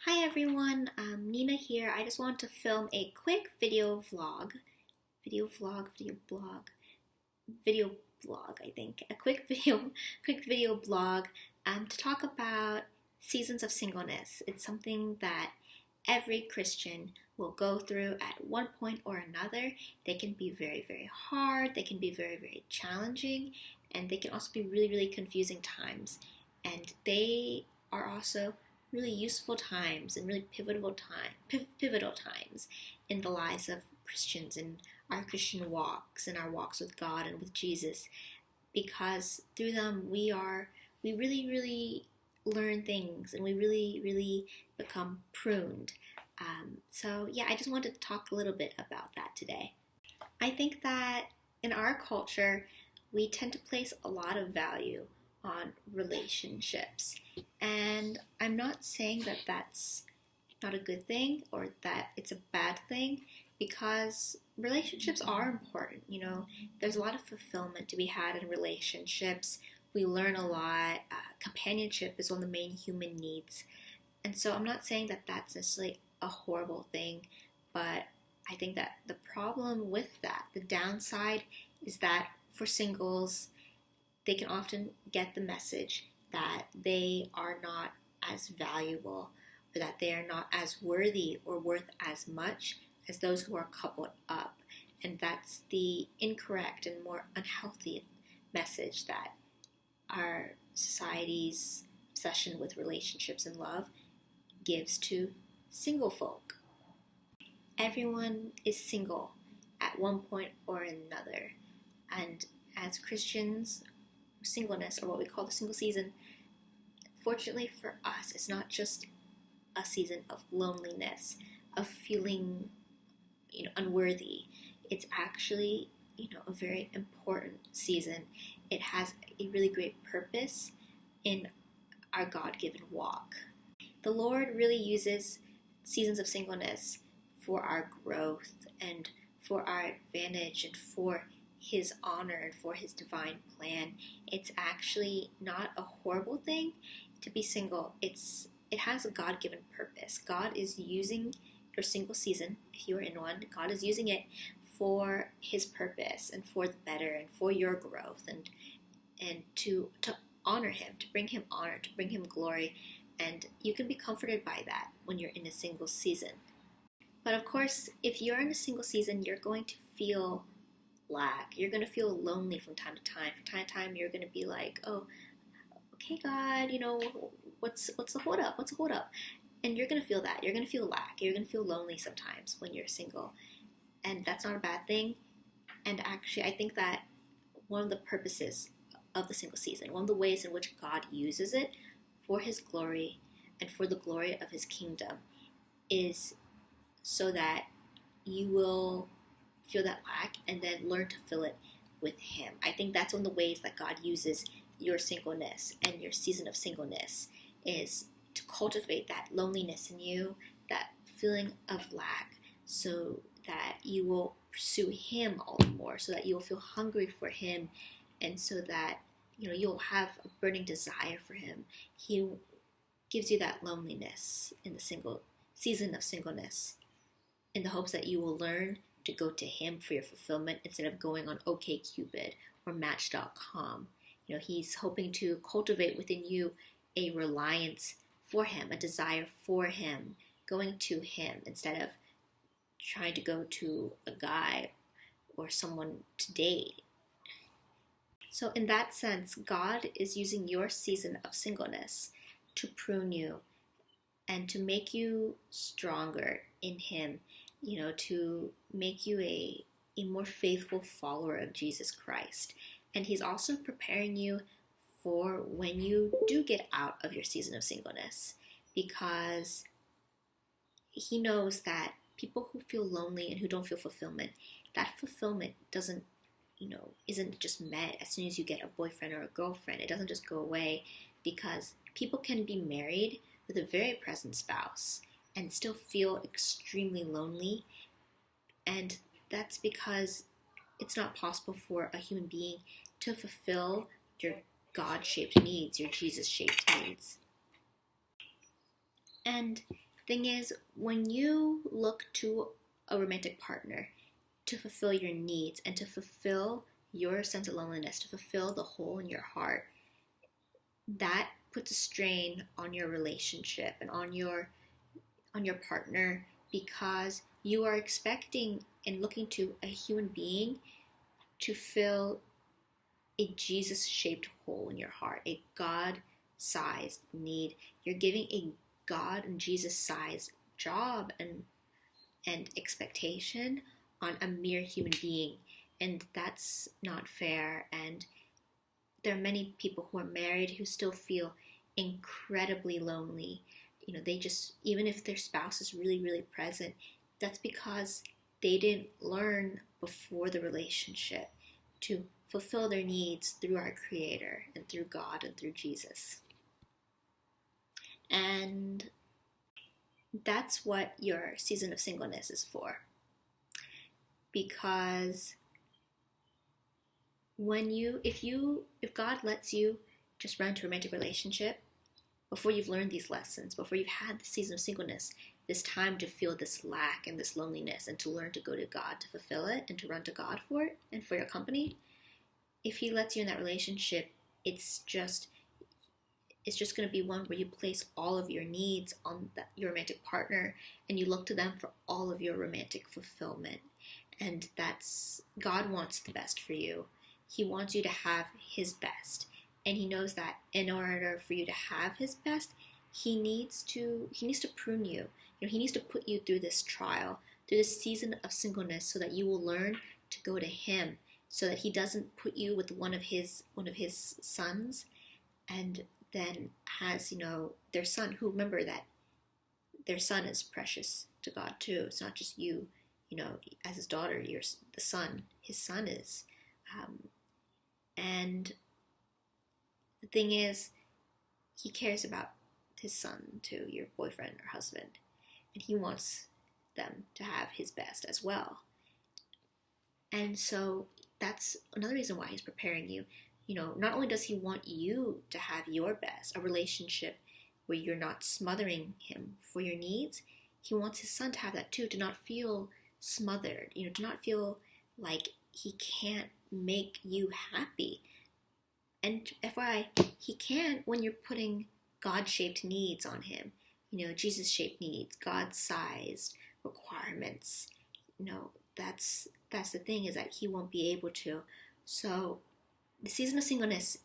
Hi everyone, Nina here. I just want to film a quick video vlog, I think. A quick video blog to talk about Seasons of Singleness. It's something that every Christian will go through at one point or another. They can be very, very hard, they can be very, very challenging, and they can also be really, really confusing times. And they are also really useful times and really pivotal times in the lives of Christians and our Christian walks and our walks with God and with Jesus, because through them we really learn things and we really become pruned. So yeah, I just wanted to talk a little bit about that today. I think that in our culture we tend to place a lot of value on relationships. And I'm not saying that that's not a good thing or that it's a bad thing, because relationships are important. There's a lot of fulfillment to be had in relationships. We learn a lot. Companionship is one of the main human needs. And so I'm not saying that that's necessarily a horrible thing, but I think that the problem with that, the downside, is that for singles, they can often get the message that they are not as valuable, or that they are not as worthy or worth as much as those who are coupled up. And that's the incorrect and more unhealthy message that our society's obsession with relationships and love gives to single folk. Everyone is single at one point or another. And as Christians, singleness, or what we call the single season, fortunately for us, it's not just a season of loneliness, of feeling unworthy. It's actually a very important season. It has a really great purpose in our God-given walk. The Lord really uses seasons of singleness for our growth and for our advantage and for His honor and for His divine plan. It's actually not a horrible thing to be single. It has a God-given purpose. God is using your single season, if you are in one, God is using it for His purpose and for the better and for your growth and to honor Him, to bring Him honor, to bring Him glory. And you can be comforted by that when you're in a single season. But of course, if you're in a single season, you're going to feel lack. You're going to feel lonely from time to time. From time to time, you're going to be like, oh, okay, God, what's the hold up? What's the hold up? And you're going to feel that. You're going to feel lack. You're going to feel lonely sometimes when you're single. And that's not a bad thing. And actually, I think that one of the purposes of the single season, one of the ways in which God uses it for His glory and for the glory of His kingdom, is so that you will feel that lack and then learn to fill it with Him. I think that's one of the ways that God uses your singleness and your season of singleness, is to cultivate that loneliness in you, that feeling of lack, so that you will pursue Him all the more, so that you will feel hungry for Him, and so that you'll have a burning desire for Him. He gives you that loneliness in the single season of singleness, in the hopes that you will learn to go to Him for your fulfillment instead of going on OkCupid or Match.com. He's hoping to cultivate within you a reliance for Him, a desire for Him, going to Him instead of trying to go to a guy or someone to date. So in that sense, God is using your season of singleness to prune you and to make you stronger in Him, to make you a more faithful follower of Jesus Christ. And He's also preparing you for when you do get out of your season of singleness, because He knows that people who feel lonely and who don't feel fulfillment, that fulfillment isn't just met as soon as you get a boyfriend or a girlfriend. It doesn't just go away, because people can be married with a very present spouse and still feel extremely lonely. And that's because it's not possible for a human being to fulfill your God-shaped needs, your Jesus-shaped needs. And Thing is, when you look to a romantic partner to fulfill your needs and to fulfill your sense of loneliness, to fulfill the hole in your heart, that puts a strain on your relationship and on your partner, because you are expecting and looking to a human being to fill a Jesus-shaped hole in your heart, a God-sized need. You're giving a God and Jesus-sized job and expectation on a mere human being, and that's not fair. And there are many people who are married who still feel incredibly lonely. They just, even if their spouse is really, really present, that's because they didn't learn before the relationship to fulfill their needs through our Creator and through God and through Jesus. And that's what your season of singleness is for. Because if God lets you just run into a romantic relationship before you've learned these lessons, before you've had the season of singleness, this time to feel this lack and this loneliness, and to learn to go to God to fulfill it and to run to God for it and for your company, if He lets you in that relationship, it's just going to be one where you place all of your needs on your romantic partner, and you look to them for all of your romantic fulfillment. And God wants the best for you. He wants you to have His best. And He knows that in order for you to have His best, He needs to prune you. He needs to put you through this trial, through this season of singleness, so that you will learn to go to Him, so that He doesn't put you with one of His sons, and then has their son, who, remember that their son is precious to God too. It's not just you, as His daughter, you're the son. His son is, and the thing is, He cares about His son too, your boyfriend or husband, and He wants them to have His best as well. And so that's another reason why He's preparing you. Not only does He want you to have your best, a relationship where you're not smothering Him for your needs, He wants His son to have that too, to not feel smothered, to not feel like He can't make you happy. And FYI, He can when you're putting God-shaped needs on Him, Jesus-shaped needs, God-sized requirements. That's the thing, is that He won't be able to. So the season of singleness,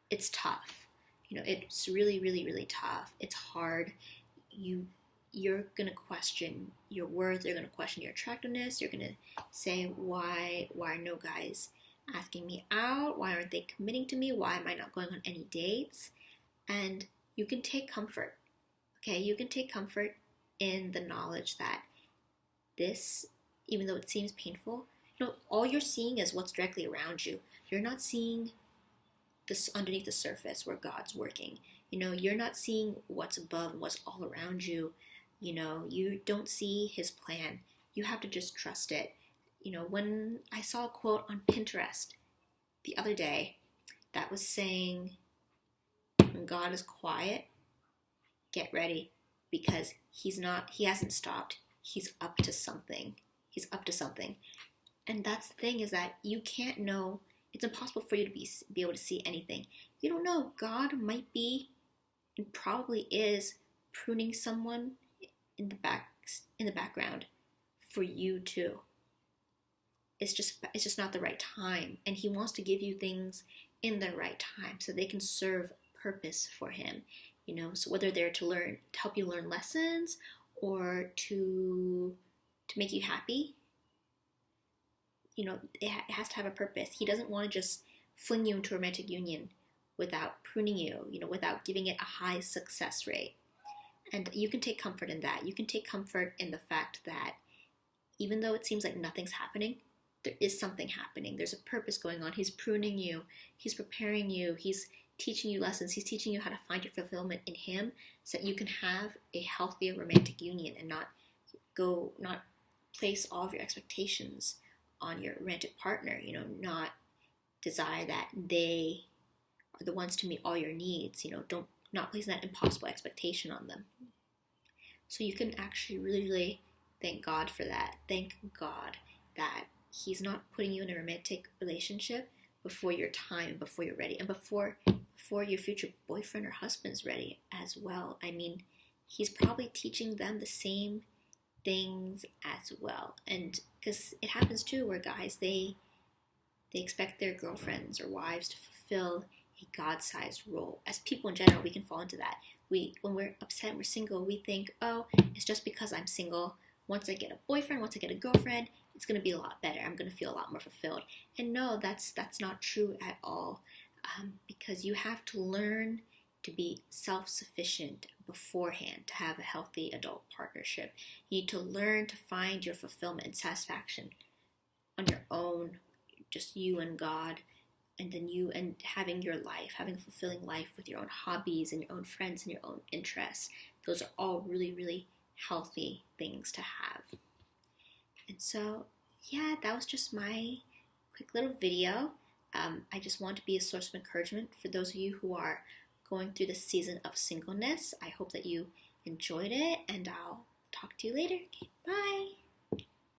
it's tough. It's really, really, really tough. It's hard. You're going to question your worth. You're going to question your attractiveness. You're going to say, why are no guys asking me out? Why aren't they committing to me? Why am I not going on any dates? And you can take comfort. Okay, you can take comfort in the knowledge that this, even though it seems painful, all you're seeing is what's directly around you. You're not seeing this underneath the surface where God's working. You're not seeing what's above and what's all around you. You don't see His plan. You have to just trust it. When I saw a quote on Pinterest the other day that was saying, when God is quiet, get ready, because He hasn't stopped. He's up to something. He's up to something. And that's the thing, is that you can't know. It's impossible for you to be able to see anything. You don't know. God might be, and probably is, pruning someone in the background for you too. It's just not the right time, and He wants to give you things in the right time so they can serve purpose for Him. So whether they're to help you learn lessons, or to make you happy. It has to have a purpose. He doesn't want to just fling you into a romantic union without pruning you, without giving it a high success rate. And you can take comfort in that. You can take comfort in the fact that even though it seems like nothing's happening, there is something happening. There's a purpose going on. He's pruning you. He's preparing you. He's teaching you lessons. He's teaching you how to find your fulfillment in Him, so that you can have a healthier romantic union and not place all of your expectations on your romantic partner, not desire that they are the ones to meet all your needs, not placing that impossible expectation on them. So you can actually really, really thank God for that. Thank God that He's not putting you in a romantic relationship before your time, before you're ready, and before your future boyfriend or husband's ready as well. I mean, He's probably teaching them the same things as well. And because it happens too, where guys they expect their girlfriends or wives to fulfill a God-sized role. As people in general, we can fall into that. When we're upset and we're single, we think, oh, it's just because I'm single. Once I get a boyfriend, once I get a girlfriend, it's going to be a lot better. I'm going to feel a lot more fulfilled. And no, that's not true at all. Because you have to learn to be self-sufficient beforehand to have a healthy adult partnership. You need to learn to find your fulfillment and satisfaction on your own, just you and God, and then you and having your life, having a fulfilling life with your own hobbies and your own friends and your own interests. Those are all really, really healthy things to have. And so, yeah, that was just my quick little video. I just want to be a source of encouragement for those of you who are going through the season of singleness. I hope that you enjoyed it, and I'll talk to you later. Okay, bye.